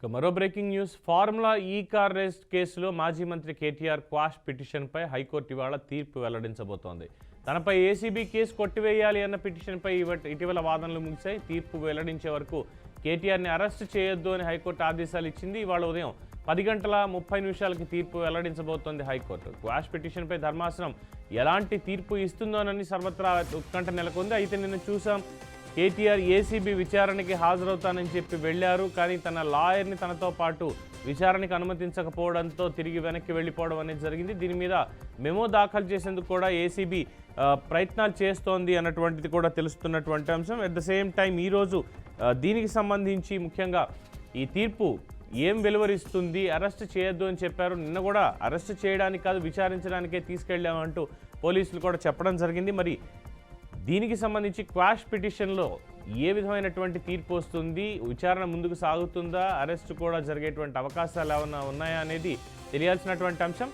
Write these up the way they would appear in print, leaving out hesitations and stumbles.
మరో breaking news. Formula ఈ car race కేసులో మాజీ మంత్రి కేటీఆర్ క్వాష్ పిటిషన్పై హైకోర్టు ఇవాళ తీర్పు వెల్లడించబోతోంది. తనపై ఏసీబీ కేసు కొట్టివేయాలి అన్న పిటిషన్పై ఇటీవల వాదనలు ముగిశాయి. తీర్పు వెల్లడించే వరకు కేటీఆర్ని అరెస్ట్ చేయొద్దు అని హైకోర్టు ఆదేశాలు ఇచ్చింది. ఇవాళ ఉదయం 10:30 తీర్పు వెల్లడించబోతోంది హైకోర్టు. క్వాష్ పిటిషన్పై ధర్మాసనం ఎలాంటి తీర్పు ఇస్తుందోనని సర్వత్రా ఉత్కంఠ నెలకొంది. అయితే నిన్న చూసాం, కేటీఆర్ ఏసీబీ విచారణకి హాజరవుతానని చెప్పి వెళ్లారు. కానీ తన లాయర్ని తనతో పాటు విచారణకు అనుమతించకపోవడంతో తిరిగి వెనక్కి వెళ్ళిపోవడం అనేది జరిగింది. దీని మీద మెమో దాఖలు చేసేందుకు కూడా ఏసీబీ ప్రయత్నాలు చేస్తోంది అన్నటువంటిది కూడా తెలుస్తున్నటువంటి అంశం. అట్ ద సేమ్ టైం ఈరోజు దీనికి సంబంధించి ముఖ్యంగా ఈ తీర్పు ఏం వెలువరిస్తుంది, అరెస్ట్ చేయొద్దు అని చెప్పారు. నిన్న కూడా అరెస్ట్ చేయడానికి కాదు, విచారించడానికే తీసుకెళ్లామంటూ పోలీసులు కూడా చెప్పడం జరిగింది. మరి దీనికి సంబంధించి క్వాష్ పిటిషన్లో ఏ విధమైనటువంటి తీర్పు వస్తుంది, విచారణ ముందుకు సాగుతుందా, అరెస్ట్ కూడా జరిగేటువంటి అవకాశాలు ఏమైనా ఉన్నాయా అనేది తెలియాల్సినటువంటి అంశం.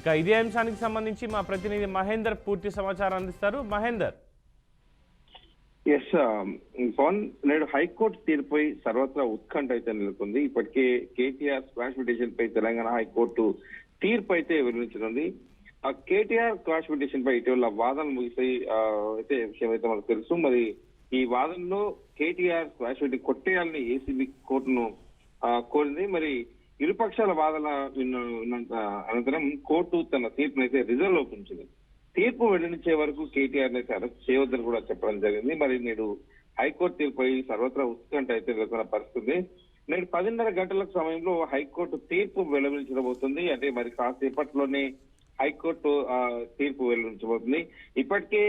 ఇక ఇదే అంశానికి సంబంధించి మా ప్రతినిధి మహేందర్ పూర్తి సమాచారం అందిస్తారు. మహేందర్. ఎస్ పవన్, నేడు హైకోర్టు తీర్పుపై సర్వత్రా ఉత్కంఠ అయితే నెలకొంది. ఇప్పటికే కేటీఆర్ క్వాష్ పిటిషన్ పై తెలంగాణ హైకోర్టు తీర్పు అయితే వెలువరించనుంది. కేటీఆర్ క్వాష్ పిటిషన్ పై ఇటీవల వాదనలు ముగిసాయి అయితే విషయం అయితే మనకు తెలుసు. మరి ఈ వాదనలో కేటీఆర్ క్వాష్ పిటిషన్ కొట్టేయాలని ఏసీబీ కోర్టును కోరింది. మరి ఇరుపక్షాల వాదన అనంతరం కోర్టు తన తీర్పును అయితే రిజర్వ్ ఉంచింది. తీర్పు వెల్లడించే వరకు కేటీఆర్ అయితే అరెస్ట్ చేయవద్దని కూడా చెప్పడం జరిగింది. మరి నేడు హైకోర్టు తీర్పుపై సర్వత్రా ఉత్కంఠ అయితే నెలకొన్న పరిస్థితి. నేడు 10:30 సమయంలో హైకోర్టు తీర్పు వెలువరించబోతుంది. అంటే మరి కాసేపట్లోనే హైకోర్టు తీర్పు వెల్లడించబోతుంది. ఇప్పటికే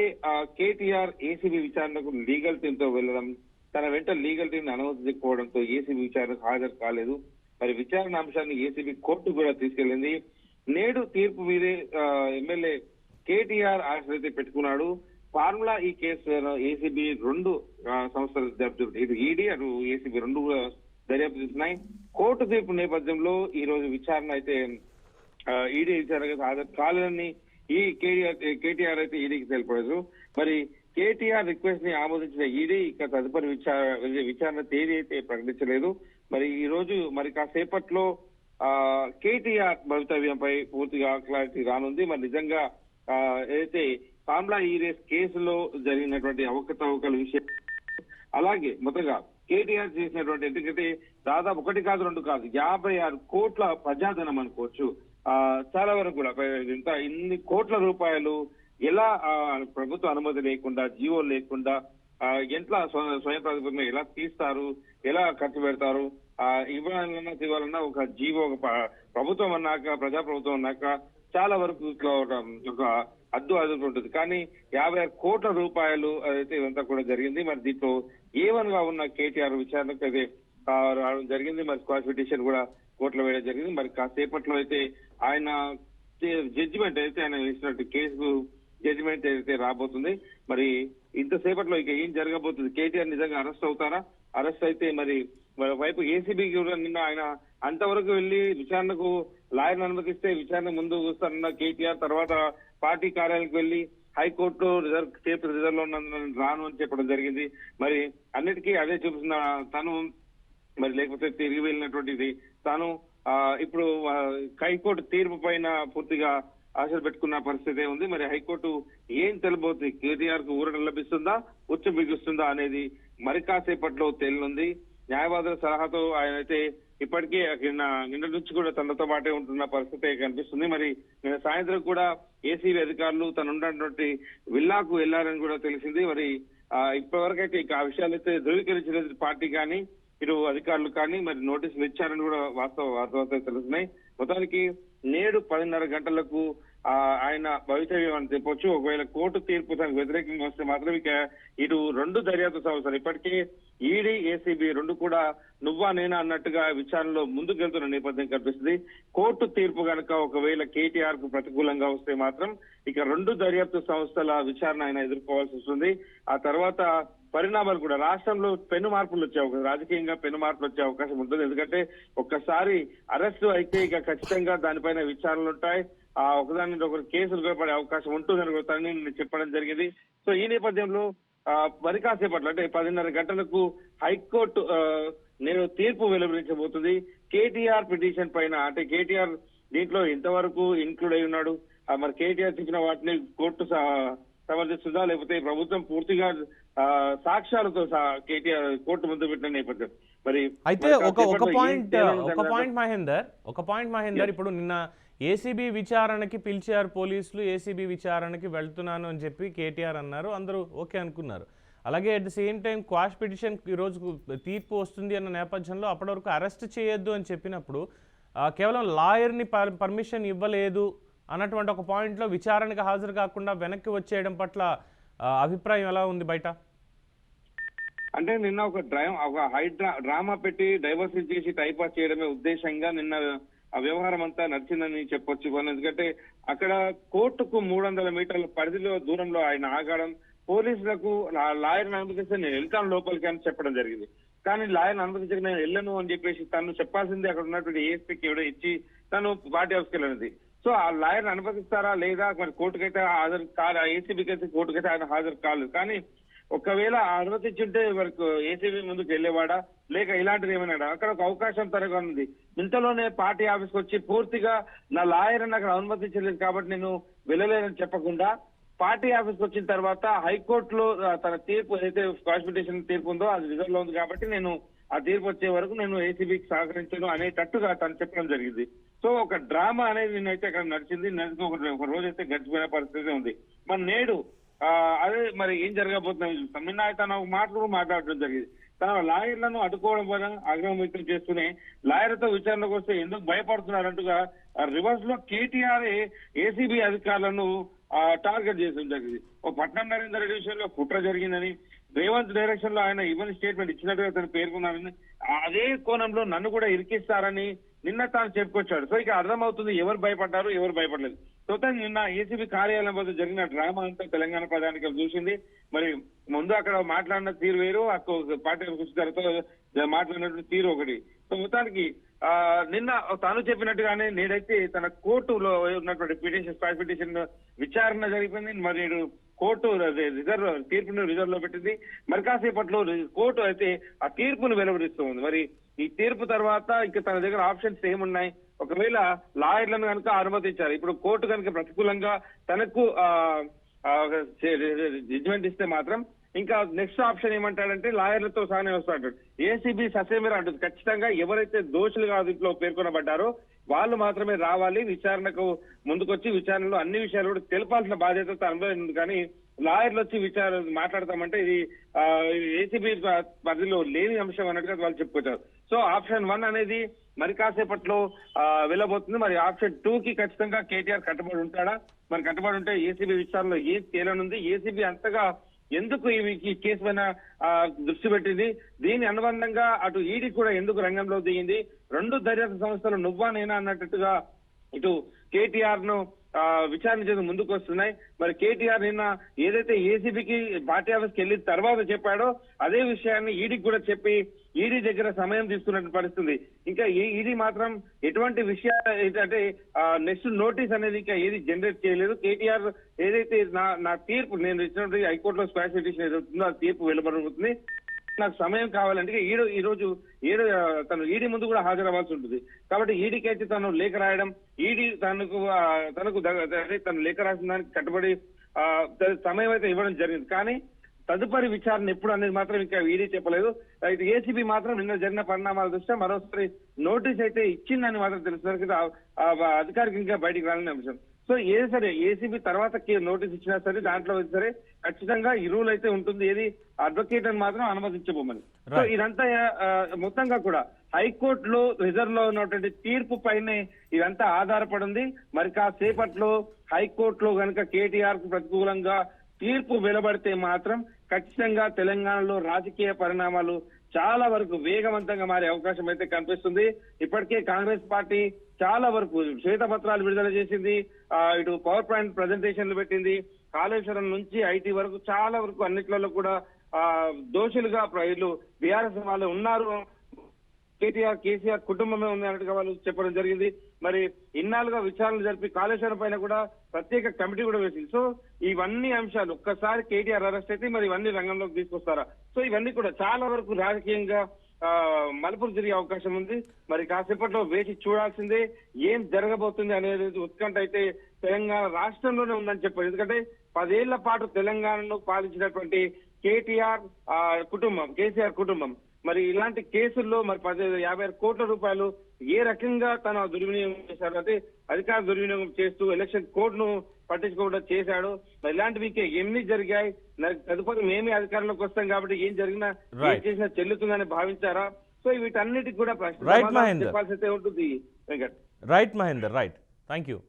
కేటీఆర్ ఏసీబీ విచారణకు లీగల్ టీమ్ తో వెళ్లడం, తన వెంట లీగల్ టీం అనుమతించకపోవడంతో ఏసీబీ విచారణకు హాజరు కాలేదు. మరి విచారణ అంశాన్ని ఏసీబీ కోర్టు కూడా తీసుకెళ్లింది. నేడు తీర్పు మీదే ఎమ్మెల్యే కేటీఆర్ ఆశలైతే పెట్టుకున్నాడు. ఫార్ములా ఈ కేసు ఏసీబీ 2 సంస్థలు దర్యాప్తు, ఇటు ఈడీ అటు ఏసీబీ 2 దర్యాప్తు చేస్తున్నాయి. కోర్టు తీర్పు నేపథ్యంలో ఈ రోజు విచారణ అయితే ఈడీ విచారణకు హాజరు కాలేదని ఈ కేటీఆర్ అయితే ఈడీకి తెలిపలేదు. మరి కేటీఆర్ రిక్వెస్ట్ ని ఆమోదించిన ఈడీ ఇక తదుపరి విచారణ తేదీ అయితే ప్రకటించలేదు. మరి ఈ రోజు మరి కాసేపట్లో కేటీఆర్ భవితవ్యంపై పూర్తిగా క్లారిటీ రానుంది. మరి నిజంగా ఏదైతే ఫార్ములా ఈ రేస్ కేసులో జరిగినటువంటి అవకతవకల విషయం, అలాగే మొత్తంగా కేటీఆర్ చేసినటువంటి, ఎందుకంటే దాదాపు 1 కాదు 2 కాదు 56 కోట్ల ప్రజాధనం అనుకోవచ్చు. చాలా వరకు కూడా ఇన్ని కోట్ల రూపాయలు ఎలా ప్రభుత్వ అనుమతి లేకుండా, జీవో లేకుండా ఎట్లా స్వయం ప్రతిపత్తిని ఎలా తీస్తారు, ఎలా ఖర్చు పెడతారు, ఇవ్వాలన్నా ఒక జీవో, ఒక ప్రభుత్వం అన్నాక, ప్రజాప్రభుత్వం అన్నాక చాలా వరకు ఒక అదుపు ఉంటుంది. కానీ 56 కోట్ల రూపాయలు అయితే ఇదంతా కూడా జరిగింది. మరి దీంట్లో A1 గా ఉన్న కేటీఆర్ విచారణకు అయితే రావడం జరిగింది. మరి క్వాష్ పిటిషన్ కూడా కోర్టులో వేయడం జరిగింది. మరి కాసేపట్లో అయితే ఆయన జడ్జిమెంట్ అయితే ఆయన వేసినట్టు కేసు జడ్జిమెంట్ అయితే రాబోతుంది. మరి ఇంతసేపట్లో ఇక ఏం జరగబోతుంది, కేటీఆర్ నిజంగా అరెస్ట్ అవుతారా, అరెస్ట్ అయితే మరి వైపు ఏసీబీ కూడా నిన్న ఆయన అంతవరకు వెళ్లి విచారణకు లాయర్ను అనుమతిస్తే విచారణ ముందు కూస్తారన్న కేటీఆర్ తర్వాత పార్టీ కార్యాలయానికి వెళ్లి హైకోర్టులో రిజర్వ్ లో రాను అని చెప్పడం జరిగింది. మరి అన్నిటికీ అదే చూపిస్తున్న తను, మరి లేకపోతే తిరిగి వెళ్ళినటువంటిది తాను ఇప్పుడు హైకోర్టు తీర్పు పైన పూర్తిగా ఆశలు పెట్టుకున్న పరిస్థితి ఉంది. మరి హైకోర్టు ఏం తెలుబోతుంది, కేటీఆర్ కు ఊరట లభిస్తుందా, ఉచ్చు బిగుస్తుందా అనేది మరి కాసేపట్లో తేలినుంది. న్యాయవాదుల సలహాతో ఆయన అయితే ఇప్పటికే నిన్న నుంచి కూడా తనతో పాటే ఉంటున్న పరిస్థితి కనిపిస్తుంది. మరి నిన్న సాయంత్రం కూడా ఏసీబీ అధికారులు తను ఉన్నటువంటి విల్లాకు వెళ్లారని కూడా తెలిసింది. మరి ఇప్పటి వరకు అయితే ఆ విషయాలు అయితే ధృవీకరించలేదు పార్టీ కానీ ఇటు అధికారులు కానీ. మరి నోటీసులు ఇచ్చారని కూడా వాస్తవాలు తెలుస్తున్నాయి. మొత్తానికి నేడు 10:30 ఆయన భవితవ్యం అని చెప్పొచ్చు. ఒకవేళ కోర్టు తీర్పు తనకు వ్యతిరేకంగా వస్తే మాత్రం ఇక ఇటు 2 దర్యాప్తు సంస్థలు ఇప్పటికే ఈడీ ఏసీబీ 2 కూడా నువ్వా నేనా అన్నట్టుగా విచారణలో ముందుకెళ్తున్న నేపథ్యం కనిపిస్తుంది. కోర్టు తీర్పు కనుక ఒకవేళ కేటీఆర్ కు ప్రతికూలంగా వస్తే మాత్రం ఇక 2 దర్యాప్తు సంస్థల విచారణ ఆయన ఎదుర్కోవాల్సి వస్తుంది. ఆ తర్వాత పరిణామాలు కూడా రాష్ట్రంలో పెను మార్పులు రాజకీయంగా పెను మార్పులు వచ్చే అవకాశం ఉంటుంది. ఎందుకంటే ఒక్కసారి అరెస్టు అయితే ఇక ఖచ్చితంగా దానిపైన విచారణలు ఉంటాయి. ఒకదాని ఒకరు కేసులు పడే అవకాశం ఉంటుందని కూడా చెప్పడం జరిగింది. సో ఈ నేపథ్యంలో మరి కాసేపట్లో అంటే 10:30 గంటలకు హైకోర్టు నేను తీర్పు వెలువరించబోతుంది. కేటీఆర్ పిటిషన్ పైన అంటే కేటీఆర్ దీంట్లో ఇంతవరకు ఇన్క్లూడ్ అయి ఉన్నాడు. మరి కేటీఆర్ చెప్పిన వాటిని కోర్టు సమర్థిస్తుందా లేకపోతే ప్రభుత్వం పూర్తిగా సాక్ష్యాలతో కేటీఆర్ కోర్టు ముందు పెట్టిన నేపథ్యం. మరి అయితే ఒక పాయింట్ మహేందర్ ఇప్పుడు నిన్న ఏసీబీ విచారణకి పిలిచారు పోలీసులు, ఏసీబీ విచారణకి వెళ్తున్నాను అని చెప్పి కేటీఆర్ అన్నారు, అందరూ ఓకే అనుకున్నారు. అలాగే at the same time quash petition ఈరోజు తీర్పు వస్తుంది అన్న నేపథ్యంలో అప్పటి వరకు అరెస్ట్ చేయొద్దు అని చెప్పినప్పుడు కేవలం లాయర్ని పర్మిషన్ ఇవ్వలేదు అన్నటువంటి ఒక పాయింట్లో విచారణకు హాజరు కాకుండా వెనక్కి వచ్చేయడం పట్ల అభిప్రాయం ఎలా ఉంది బయట? అంటే నిన్న ఒక డ్రామా పెట్టి డైవర్సిటీ చేసి టైపాస్ చేయడమే ఉద్దేశంగా నిన్న ఆ వ్యవహారం అంతా నడిచిందని చెప్పొచ్చు. ఎందుకంటే అక్కడ కోర్టుకు 300 మీటర్ల పరిధిలో దూరంలో ఆయన ఆగడం, పోలీసులకు లాయర్ని అనుమతిస్తే నేను వెళ్తాను లోపలికి అని చెప్పడం జరిగింది. కానీ లాయర్ని అనుమతించక నేను వెళ్ళను అని చెప్పేసి తను చెప్పాల్సింది అక్కడ ఉన్నటువంటి ఏఎస్పీకి ఎవడో ఇచ్చి తను పార్టీ హౌస్కి వెళ్ళినది. సో ఆ లాయర్ని అనుమతిస్తారా లేదా మరి కోర్టుకైతే హాజరు కాదు, ఏసీబీకి అయితే కోర్టుకైతే ఆయన హాజరు కాలేదు. కానీ ఒకవేళ అనుమతించుంటే వరకు ఏసీబీ ముందుకు వెళ్ళేవాడా లేక ఇలాంటిది ఏమైనా అక్కడ ఒక అవకాశం తరగా ఉంది. ఇంతలోనే పార్టీ ఆఫీస్కి వచ్చి పూర్తిగా నా లాయర్ నాకు అనుమతించలేదు కాబట్టి నేను వెళ్ళలేనని చెప్పకుండా పార్టీ ఆఫీస్కి వచ్చిన తర్వాత హైకోర్టులో తన తీర్పు ఏదైతే క్వాష్ పిటిషన్ తీర్పు ఉందో అది రిజర్వ్ లో ఉంది కాబట్టి నేను ఆ తీర్పు వచ్చే వరకు నేను ఏసీబీకి సహకరించను అనేటట్టుగా తను చెప్పడం జరిగింది. సో ఒక డ్రామా అనేది నిన్నైతే అక్కడ నడిచింది. ఒక రోజు అయితే గడిచిపోయిన పరిస్థితి ఉంది. మరి నేడు అదే మరి ఏం జరగబోతుంది నిన్న తన మాటలు మాట్లాడడం జరిగింది. తన లాయర్లను అడ్డుకోవడం వల్ల ఆగ్రహం వ్యక్తం చేస్తూనే లాయర్లతో విచారణకు వస్తే ఎందుకు భయపడుతున్నారంటుగా రివర్స్ లో కేటీఆర్ ఏసీబీ అధికారులను టార్గెట్ చేయడం జరిగింది. ఓ పట్నం నరేందర్ రెడ్డి విషయంలో కుట్ర జరిగిందని, రేవంత్ డైరెక్షన్ లో ఆయన ఇవ్వని స్టేట్మెంట్ ఇచ్చినట్టుగా తను పేర్కొన్నారని, అదే కోణంలో నన్ను కూడా ఇరికిస్తారని నిన్న తాను చెప్పుకొచ్చాడు. సో ఇక అర్థమవుతుంది ఎవరు భయపడ్డారు ఎవరు భయపడలేదు. సో నిన్న ఏసీబీ కార్యాలయం వద్ద జరిగిన డ్రామా అంతా తెలంగాణ ప్రధానికం చూసింది. మరి ముందు అక్కడ మాట్లాడిన తీరు వేరు, పార్టీ తర్వాత మాట్లాడినటువంటి తీరు ఒకటి. సో మొత్తానికి నిన్న తాను చెప్పినట్టుగానే నేడైతే తన కోర్టులో ఉన్నటువంటి పిటిషన్ విచారణ జరిగింది. మరి కోర్టు తీర్పును రిజర్వ్ లో పెట్టింది. మరి కాసేపట్లో కోర్టు అయితే ఆ తీర్పును వెలువరిస్తూ ఉంది. మరి ఈ తీర్పు తర్వాత ఇక తన దగ్గర ఆప్షన్స్ ఏమున్నాయి, ఒకవేళ లాయర్లను కనుక అనుమతించారు, ఇప్పుడు కోర్టు కనుక ప్రతికూలంగా తనకు జడ్జిమెంట్ ఇస్తే మాత్రం ఇంకా నెక్స్ట్ ఆప్షన్ ఏమంటాడంటే లాయర్లతో సహాయం వస్తాడు. ఏసీబీ ససేమిరా అంటుంది ఖచ్చితంగా ఎవరైతే దోషులుగా దీంట్లో పేర్కొనబడ్డారో వాళ్ళు మాత్రమే రావాలి, విచారణకు ముందుకొచ్చి విచారణలో అన్ని విషయాలు కూడా తెలపాల్సిన బాధ్యత అనుభవించింది. కానీ లాయర్లు వచ్చి మాట్లాడతామంటే ఇది ఏసీబీ పరిధిలో లేని అంశం అన్నట్టుగా వాళ్ళు చెప్పుకొచ్చారు. సో ఆప్షన్ 1 అనేది మరి కాసేపట్లో వెళ్ళబోతుంది. మరి ఆప్షన్ 2 కి ఖచ్చితంగా కేటీఆర్ కట్టుబడి ఉంటాడా, మరి కట్టుబడి ఉంటే ఏసీబీ విచారణలో ఏం తేలనుంది, ఏసీబీ అంతగా ఎందుకు ఈ కేసు పైన దృష్టి పెట్టింది, దీని అనుబంధంగా అటు ఈడీ కూడా ఎందుకు రంగంలో దిగింది, 2 దర్యాప్తు సంస్థలు నువ్వా నేనా అన్నట్టుగా ఇటు కేటీఆర్ ను విచారించేందుకు ముందుకు వస్తున్నాయి. మరి కేటీఆర్ నిన్న ఏదైతే ఏసీబీకి పార్టీ ఆఫీస్కి వెళ్ళిన తర్వాత చెప్పాడో అదే విషయాన్ని ఈడీకి కూడా చెప్పి ఈడీ దగ్గర సమయం తీసుకున్న పరిస్థితి. ఇంకా ఈడీ మాత్రం ఎటువంటి విషయాలు ఏంటంటే నెక్స్ట్ నోటీస్ అనేది ఇంకా ఏది జనరేట్ చేయలేదు. కేటీఆర్ ఏదైతే నా తీర్పు నేను ఇచ్చినటువంటి హైకోర్టులో స్క్వాష్ పిటిషన్ ఏదవుతుందో ఆ తీర్పు వెలువడుతుంది, నాకు సమయం కావాలంటే ఈ రోజు తను ఈడీ ముందు కూడా హాజరవ్వాల్సి ఉంటుంది. కాబట్టి ఈడీకి అయితే తను లేఖ రాయడం, ఈడీ తను లేఖ రాసిన దానికి కట్టుబడి సమయం అయితే ఇవ్వడం జరిగింది. కానీ తదుపరి విచారణ ఎప్పుడు అనేది మాత్రం ఇంకా ఈడీ చెప్పలేదు. అయితే ఏసీబీ మాత్రం నిన్న జరిగిన పరిణామాల దృష్ట్యా మరోసారి నోటీస్ అయితే ఇచ్చిందని మాత్రం తెలిసిన అధికారికంగా బయటికి రాలని అంశం. సో ఏది సరే ఏసీబీ తర్వాత నోటీస్ ఇచ్చినా సరే దాంట్లో సరే ఖచ్చితంగా ఈ రూల్ అయితే ఉంటుంది, ఏది అడ్వకేట్ అని మాత్రం అనుమతించబోమని. సో ఇదంతా మొత్తంగా కూడా హైకోర్టులో రిజర్వ్ లో ఉన్నటువంటి తీర్పు పైనే ఇదంతా ఆధారపడి ఉంది. మరి కాసేపట్లో హైకోర్టులో కనుక కేటీఆర్ కు ప్రతికూలంగా తీర్పు వెలువడితే మాత్రం ఖచ్చితంగా తెలంగాణలో రాజకీయ పరిణామాలు చాలా వరకు వేగవంతంగా మారే అవకాశం అయితే కనిపిస్తుంది. ఇప్పటికే కాంగ్రెస్ పార్టీ చాలా వరకు శ్వేతపత్రాలు విడుదల చేసింది, ఇటు పవర్ పాయింట్ ప్రజెంటేషన్లు పెట్టింది, కాళేశ్వరం నుంచి ఐటీ వరకు చాలా వరకు అన్నిట్లలో కూడా దోషులుగా వీళ్ళు బీఆర్ఎస్ వాళ్ళు ఉన్నారు కేసీఆర్ కుటుంబమే ఉంది అన్నట్టుగా వాళ్ళు చెప్పడం జరిగింది. మరి ఇన్నాళ్ళుగా విచారణ జరిపి కాళేశ్వరం పైన కూడా ప్రత్యేక కమిటీ కూడా వేసింది. సో ఇవన్నీ అంశాలు ఒక్కసారి కేటీఆర్ అరెస్ట్ అయితే మరి ఇవన్నీ రంగంలోకి తీసుకొస్తారా? సో ఇవన్నీ కూడా చాలా వరకు రాజకీయంగా మలుపులు తిరిగే అవకాశం ఉంది. మరి కాసేపట్లో వేచి చూడాల్సిందే ఏం జరగబోతుంది అనేది ఉత్కంఠ అయితే తెలంగాణ రాష్ట్రంలోనే ఉందని చెప్పారు. ఎందుకంటే 10 ఏళ్ల పాటు తెలంగాణను పాలించినటువంటి కేటీఆర్ కేసీఆర్ కుటుంబం మరి ఇలాంటి కేసుల్లో మరి 56 కోట్ల రూపాయలు ఏ రకంగా తన దుర్వినియోగం చేశాడు, అంటే అధికార దుర్వినియోగం చేస్తూ ఎలక్షన్ కోడ్ ను పట్టించుకోకుండా చేశాడు. మరి ఇలాంటివి ఇంకా ఎన్ని జరిగాయి, తదుపరి మేమే అధికారంలోకి వస్తాం కాబట్టి ఏం జరిగినా ఏం చేసినా చెల్లుతుందని భావించారా? సో వీటన్నిటికి కూడా ప్రశ్న చెప్పాల్సి అయితే ఉంటుంది Venkat. Right Mahender, right, thank you.